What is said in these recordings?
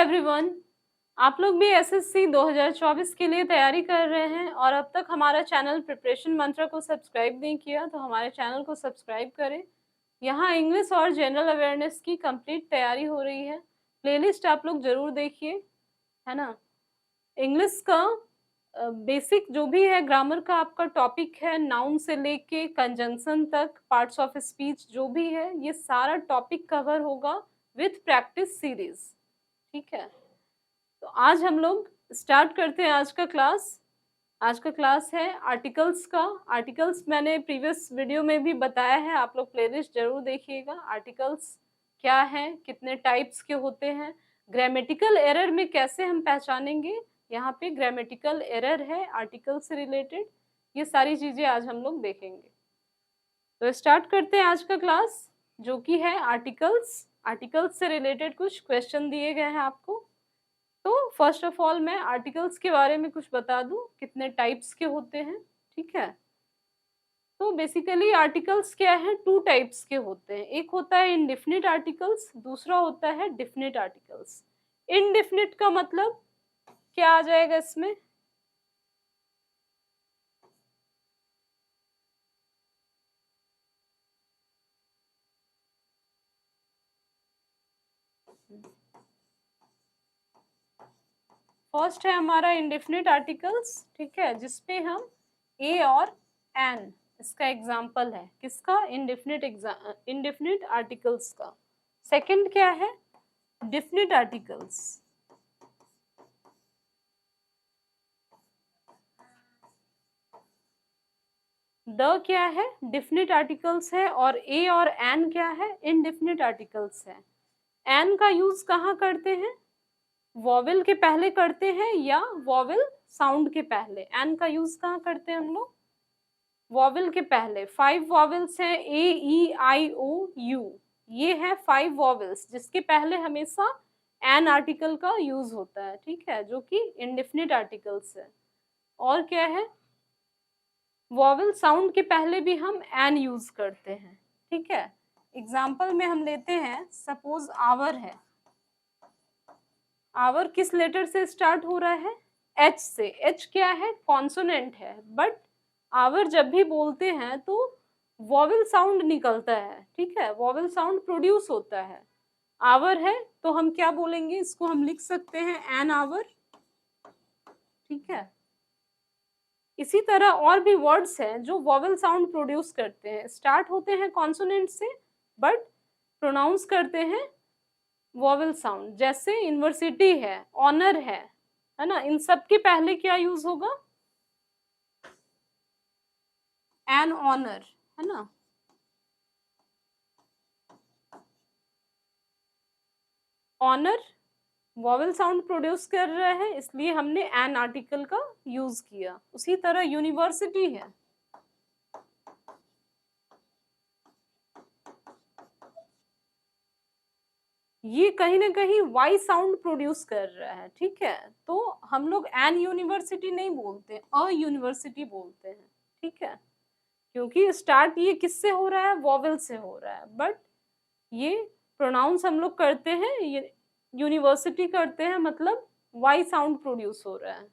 Everyone, आप लोग भी एसएससी 2024 के लिए तैयारी कर रहे हैं और अब तक हमारा चैनल प्रिपरेशन मंत्र को सब्सक्राइब नहीं किया तो हमारे चैनल को सब्सक्राइब करें। यहाँ इंग्लिश और जनरल अवेयरनेस की कंप्लीट तैयारी हो रही है। प्लेलिस्ट आप लोग जरूर देखिए, है ना। इंग्लिश का बेसिक जो भी है, ग्रामर का आपका टॉपिक है, नाउन से लेके कंजंक्शन तक, पार्ट्स ऑफ स्पीच जो भी है, ये सारा टॉपिक कवर होगा विथ प्रैक्टिस सीरीज। ठीक है, तो आज हम लोग स्टार्ट करते हैं आज का क्लास। आज का क्लास है आर्टिकल्स का। आर्टिकल्स मैंने प्रीवियस वीडियो में भी बताया है, आप लोग प्लेलिस्ट जरूर देखिएगा। आर्टिकल्स क्या है, कितने टाइप्स के होते हैं, ग्रामेटिकल एरर में कैसे हम पहचानेंगे, यहाँ पे ग्रामेटिकल एरर है आर्टिकल से रिलेटेड, ये सारी चीजें आज हम लोग देखेंगे। तो स्टार्ट करते हैं आज का क्लास, जो कि है आर्टिकल्स। आर्टिकल्स से रिलेटेड कुछ क्वेश्चन दिए गए हैं आपको। तो फर्स्ट ऑफ ऑल मैं आर्टिकल्स के बारे में कुछ बता दूं, कितने टाइप्स के होते हैं। ठीक है, तो बेसिकली आर्टिकल्स क्या है, टू टाइप्स के होते हैं। एक होता है इनडेफिनिट आर्टिकल्स, दूसरा होता है डेफिनिट आर्टिकल्स। इनडेफिनिट का मतलब क्या आ जाएगा इसमें, फर्स्ट है हमारा इंडेफिनिट आर्टिकल्स। ठीक है, जिसपे हम ए और एन, इसका एग्जाम्पल है किसका, इंडेफिनिट आर्टिकल्स का। सेकंड क्या है, डेफिनिट आर्टिकल्स। द क्या है, डेफिनिट आर्टिकल्स है, और ए और एन क्या है, इनडेफिनिट आर्टिकल्स है। एन का यूज कहाँ करते हैं, वॉवेल के पहले करते हैं या वॉवेल साउंड के पहले। एन का यूज कहाँ करते हैं हम लोग, वॉवेल के पहले। 5 वॉवेल्स हैं, ए ई आई ओ यू, ये है 5 वॉवेल्स, जिसके पहले हमेशा एन आर्टिकल का यूज होता है। ठीक है, जो कि इंडेफिनिट आर्टिकल्स है। और क्या है, वॉवेल साउंड के पहले भी हम एन यूज करते हैं। ठीक है, एग्जाम्पल में हम लेते हैं, सपोज आवर है। आवर किस लेटर से स्टार्ट हो रहा है, एच से। एच क्या है, कॉन्सोनेंट है, बट आवर जब भी बोलते हैं तो वॉवेल साउंड निकलता है। ठीक है, वॉवेल साउंड प्रोड्यूस होता है। आवर है तो हम क्या बोलेंगे, इसको हम लिख सकते हैं एन आवर। ठीक है, इसी तरह और भी वर्ड्स हैं जो वॉवेल साउंड प्रोड्यूस करते हैं, स्टार्ट होते हैं कॉन्सोनेंट से बट प्रोनाउंस करते हैं वॉवेल साउंड। जैसे यूनिवर्सिटी है, ऑनर है ना, इन सब के पहले क्या यूज होगा, एन ऑनर, है ना। ऑनर वॉवेल साउंड प्रोड्यूस कर रहा है, इसलिए हमने एन आर्टिकल का यूज किया। उसी तरह यूनिवर्सिटी है, ये कहीं ना कहीं वाई साउंड प्रोड्यूस कर रहा है। ठीक है, तो हम लोग एन यूनिवर्सिटी नहीं बोलते, अ यूनिवर्सिटी बोलते हैं। ठीक है, क्योंकि स्टार्ट ये किससे हो रहा है, वॉवेल से हो रहा है, बट ये प्रोनाउंस हम लोग करते हैं, ये यूनिवर्सिटी करते हैं, मतलब वाई साउंड प्रोड्यूस हो रहा है,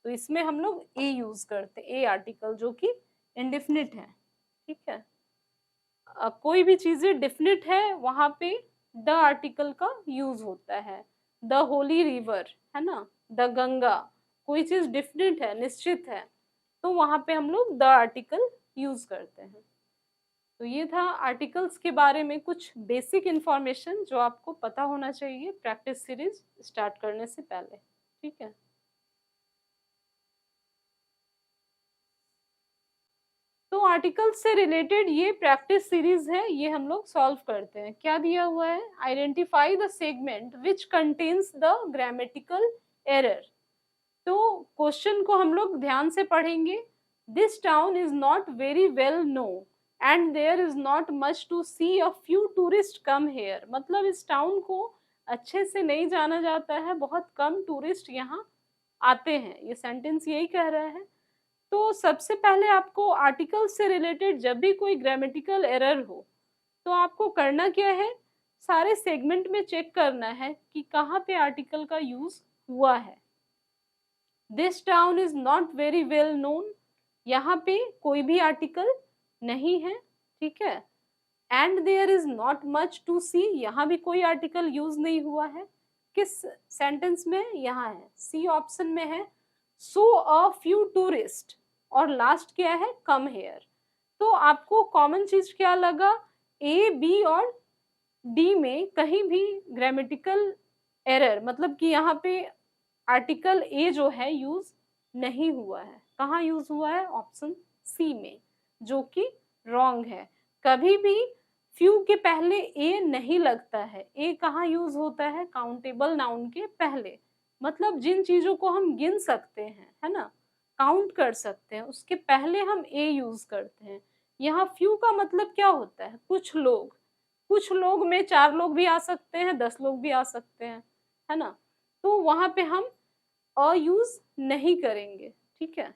तो इसमें हम लोग ए यूज करते हैं, ए आर्टिकल, जो कि इंडेफिनिट है। ठीक है, कोई भी चीजें डिफिनिट है वहां पे द आर्टिकल का यूज होता है। द होली रिवर, है ना, द गंगा, कोई चीज डिफिनिट है, निश्चित है, तो वहां पे हम लोग द आर्टिकल यूज करते हैं। तो ये था आर्टिकल्स के बारे में कुछ बेसिक इंफॉर्मेशन जो आपको पता होना चाहिए प्रैक्टिस सीरीज स्टार्ट करने से पहले। ठीक है, तो आर्टिकल्स से रिलेटेड ये प्रैक्टिस सीरीज है, ये हम लोग सॉल्व करते हैं। क्या दिया हुआ है, identify the segment which contains the grammatical error. तो क्वेश्चन को हम लोग ध्यान से पढ़ेंगे। This town is not very well known and there is not much to see, a few tourist come here. मतलब इस टाउन को अच्छे से नहीं जाना जाता है, बहुत कम टूरिस्ट यहाँ आते हैं, ये सेंटेंस यही कह रहा है। तो सबसे पहले आपको आर्टिकल से रिलेटेड जब भी कोई ग्रामेटिकल एरर हो तो आपको करना क्या है, सारे सेगमेंट में चेक करना है कि कहाँ पे आर्टिकल का यूज हुआ है। This town is not very well known, यहाँ पे कोई भी आर्टिकल नहीं है, ठीक है। And there is not much to see, यहाँ भी कोई आर्टिकल यूज नहीं हुआ है। किस सेंटेंस में? यहाँ है, सी ऑप्शन में है। सो अ फ्यू टूरिस्ट, और लास्ट क्या है? Come here. तो आपको कॉमन चीज क्या लगा? ए, बी और डी में कहीं भी ग्रामेटिकल एरर, मतलब कि यहाँ पे आर्टिकल ए जो है यूज नहीं हुआ है। कहाँ यूज हुआ है? ऑप्शन सी में, जो कि रॉन्ग है। कभी भी फ्यू के पहले ए नहीं लगता है। ए कहाँ यूज होता है? काउंटेबल नाउन के पहले, मतलब जिन चीजों को हम गिन सकते हैं, है ना, काउंट कर सकते हैं, उसके पहले हम ए यूज करते हैं। यहाँ फ्यू का मतलब क्या होता है? कुछ लोग। कुछ लोग में 4 लोग भी आ सकते हैं, 10 लोग भी आ सकते हैं, है ना। तो वहां पे हम अ यूज नहीं करेंगे, ठीक है।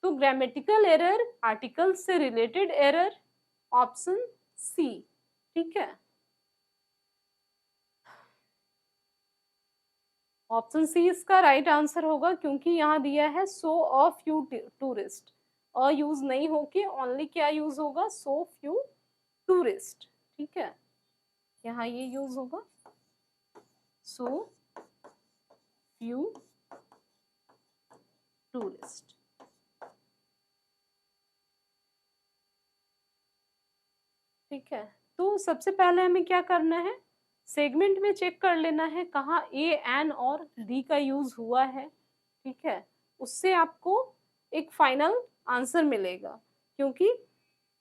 तो ग्रामेटिकल एरर, आर्टिकल से रिलेटेड एरर, ऑप्शन सी, ठीक है। ऑप्शन सी इसका राइट आंसर होगा, क्योंकि यहाँ दिया है so a few tourist. A use नहीं होके ओनली क्या यूज होगा? सो फ्यू टूरिस्ट, ठीक है। यहाँ ये यूज होगा, सो फ्यू टूरिस्ट। ठीक है, तो सबसे पहले हमें क्या करना है? सेगमेंट में चेक कर लेना है कहाँ ए, एन और डी का यूज हुआ है, ठीक है। उससे आपको एक फाइनल आंसर मिलेगा, क्योंकि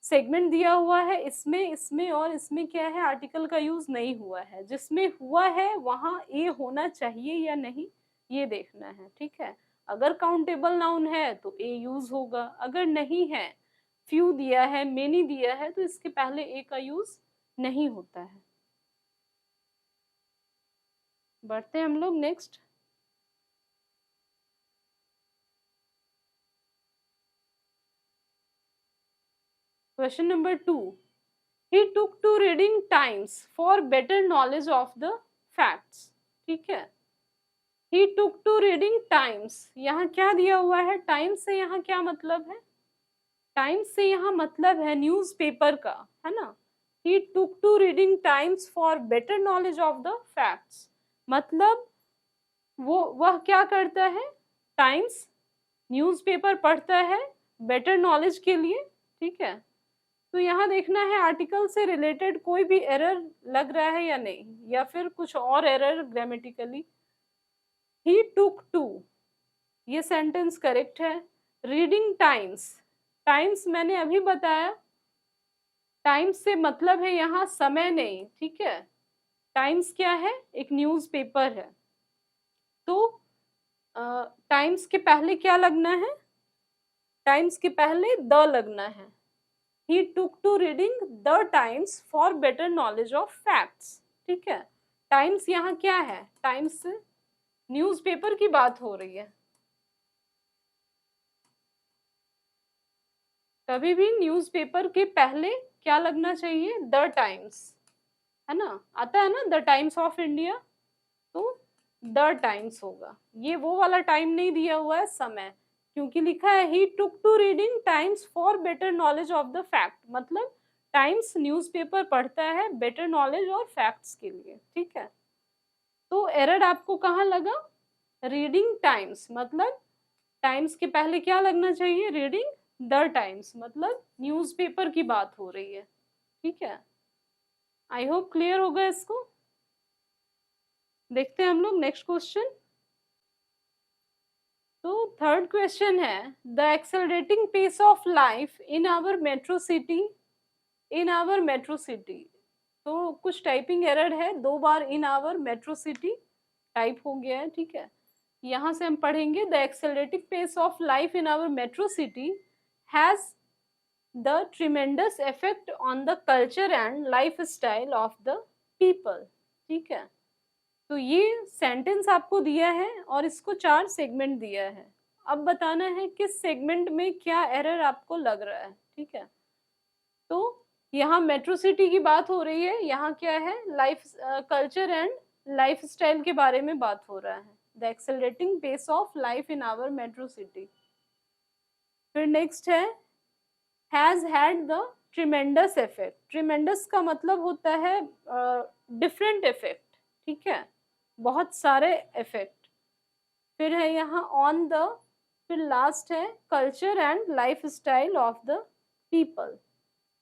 सेगमेंट दिया हुआ है, इसमें इसमें और इसमें क्या है? आर्टिकल का यूज नहीं हुआ है। जिसमें हुआ है वहां ए होना चाहिए या नहीं, ये देखना है, ठीक है। अगर काउंटेबल नाउन है तो ए यूज होगा, अगर नहीं है, फ्यू दिया है, मेनी दिया है, तो इसके पहले ए का यूज नहीं होता है। बढ़ते हैं हम लोग next. Question number 2, he took to reading times for better knowledge of the facts, ठीक है। he took to reading times, यहाँ क्या दिया हुआ है? टाइम्स से यहाँ क्या मतलब है? टाइम्स से यहाँ मतलब है न्यूज़पेपर का, है ना। he took to reading times for better knowledge of the facts, मतलब वह क्या करता है? टाइम्स न्यूज़पेपर पढ़ता है बेटर नॉलेज के लिए, ठीक है। तो यहाँ देखना है आर्टिकल से रिलेटेड कोई भी एरर लग रहा है या नहीं, या फिर कुछ और error grammatically. He took to, ये सेंटेंस करेक्ट है। रीडिंग टाइम्स, टाइम्स मैंने अभी बताया, टाइम्स से मतलब है यहाँ समय नहीं, ठीक है। टाइम्स क्या है? एक न्यूज़पेपर है। तो टाइम्स के पहले क्या लगना है? टाइम्स के पहले द लगना है। he took to reading the times for better knowledge of facts, ठीक है। टाइम्स यहाँ क्या है? टाइम्स न्यूज़पेपर की बात हो रही है। कभी भी न्यूज़पेपर के पहले क्या लगना चाहिए? द टाइम्स, है ना, आता है ना द टाइम्स ऑफ इंडिया, तो द टाइम्स होगा। ये वो वाला टाइम नहीं दिया हुआ है समय, क्योंकि लिखा है he took to reading times for better knowledge of the fact, मतलब टाइम्स न्यूज़पेपर पढ़ता है बेटर नॉलेज और फैक्ट्स के लिए, ठीक है। तो एरर आपको कहाँ लगा? रीडिंग टाइम्स, मतलब टाइम्स के पहले क्या लगना चाहिए? रीडिंग द टाइम्स, मतलब न्यूज़पेपर की बात हो रही है, ठीक है। आई होप क्लियर होगा इसको। देखते हैं हम लोग नेक्स्ट क्वेश्चन। तो थर्ड क्वेश्चन है, the accelerating pace of life in our metro city, in our metro city. तो कुछ टाइपिंग एरर है, 2 बार in our metro city type हो गया है, ठीक है। यहाँ से हम पढ़ेंगे, the accelerating pace of life in our metro city has the tremendous effect on the culture and life style of the people, ठीक है। तो ये सेंटेंस आपको दिया है और इसको 4 सेगमेंट दिया है। अब बताना है किस सेगमेंट में क्या एरर आपको लग रहा है, ठीक है। तो यहाँ मेट्रो सिटी की बात हो रही है, यहाँ क्या है, life culture and life style के बारे में बात हो रहा है, the accelerating pace of life in our metro city. फिर नेक्स्ट है has had the tremendous effect. Tremendous का मतलब होता है डिफरेंट इफेक्ट, ठीक है, बहुत सारे इफेक्ट। फिर है यहाँ ऑन द, फिर लास्ट है culture and life style of the people.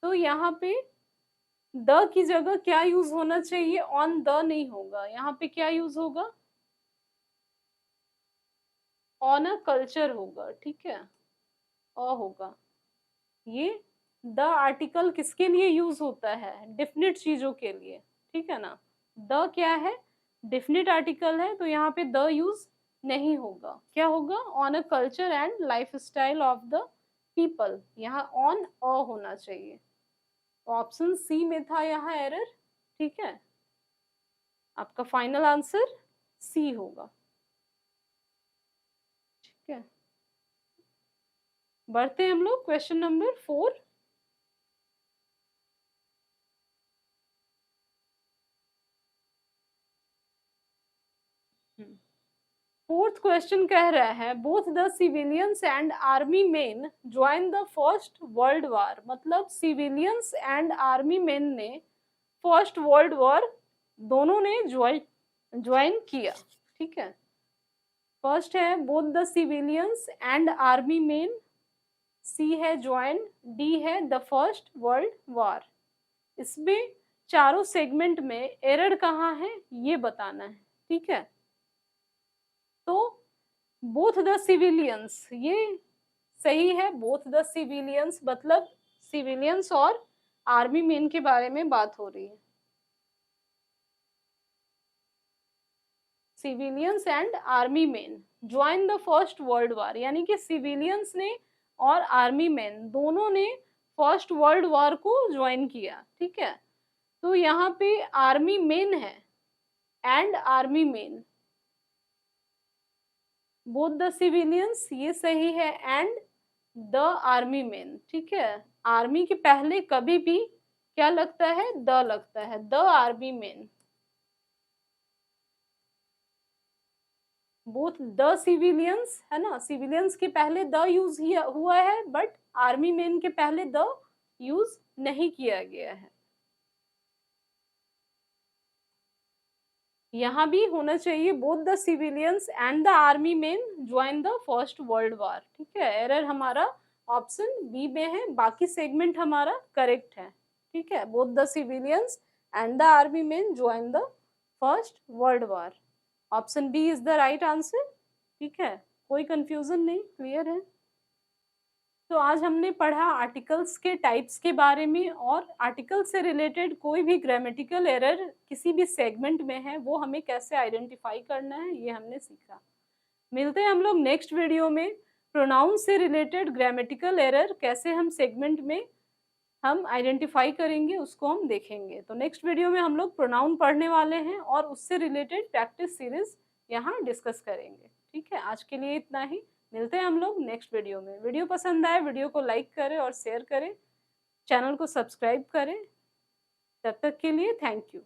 तो यहाँ पे द की जगह क्या यूज होना चाहिए, ऑन द नहीं होगा, यहाँ पे क्या यूज होगा, ऑन अ कल्चर होगा, ठीक है, होगा। ये द आर्टिकल किसके लिए यूज होता है, डिफिनिट चीजों के लिए, ठीक है ना। द क्या है, डिफिनिट आर्टिकल है, तो यहाँ पे द यूज नहीं होगा, क्या होगा, on a culture and life style of the people, यहाँ ऑन अ होना चाहिए। ऑप्शन सी में था यहाँ एरर, ठीक है, आपका फाइनल आंसर सी होगा, ठीक है। बढ़ते हैं हम लोग क्वेश्चन नंबर 4। फोर्थ क्वेश्चन कह रहा है both the civilians and army men join the first world war. मतलब सिविलियंस एंड आर्मी मेन ने फर्स्ट वर्ल्ड वॉर दोनों ने ज्वाइन किया, ठीक है। फर्स्ट है both the civilians and army men, C है ज्वाइन, डी है द फर्स्ट वर्ल्ड वॉर। इसमें चारों सेगमेंट में एरर कहाँ है ये बताना है, ठीक है। तो बोथ द सिविलियंस ये सही है, बोथ द सिविलियंस मतलब सिविलियंस और आर्मी मेन के बारे में बात हो रही है। Civilians and army men join the first world war, यानी कि सिविलियंस ने और आर्मी मैन दोनों ने फर्स्ट वर्ल्ड वॉर को ज्वाइन किया, ठीक है। तो यहाँ पे आर्मी मेन है and army main, both the civilians ये सही है, एंड द आर्मी मेन, ठीक है। आर्मी के पहले कभी भी क्या लगता है, द लगता है, the army main. Both the civilians है ना, सिविलियंस के पहले द यूज हुआ है, बट आर्मी मैन के पहले द यूज नहीं किया गया है। यहाँ भी होना चाहिए both the civilians and the army man join the first world war, ठीक है। एरर हमारा ऑप्शन बी में है, बाकी सेगमेंट हमारा करेक्ट है, ठीक है। Both the civilians and the army man join the first world war, option B is the right answer, ठीक है। कोई कंफ्यूजन नहीं, क्लियर है। तो आज हमने पढ़ा आर्टिकल्स के टाइप्स के बारे में, और आर्टिकल से रिलेटेड कोई भी ग्रामेटिकल एरर किसी भी सेगमेंट में है वो हमें कैसे आइडेंटिफाई करना है ये हमने सीखा। मिलते हैं हम लोग नेक्स्ट वीडियो में, प्रोनाउन से रिलेटेड ग्रामेटिकल एरर कैसे हम सेगमेंट में हम आइडेंटिफाई करेंगे उसको हम देखेंगे। तो नेक्स्ट वीडियो में हम लोग प्रोनाउन पढ़ने वाले हैं और उससे रिलेटेड प्रैक्टिस सीरीज यहाँ डिस्कस करेंगे, ठीक है। आज के लिए इतना ही, मिलते हैं हम लोग नेक्स्ट वीडियो में। वीडियो पसंद आए वीडियो को लाइक करें और शेयर करें, चैनल को सब्सक्राइब करें। तब तक के लिए थैंक यू।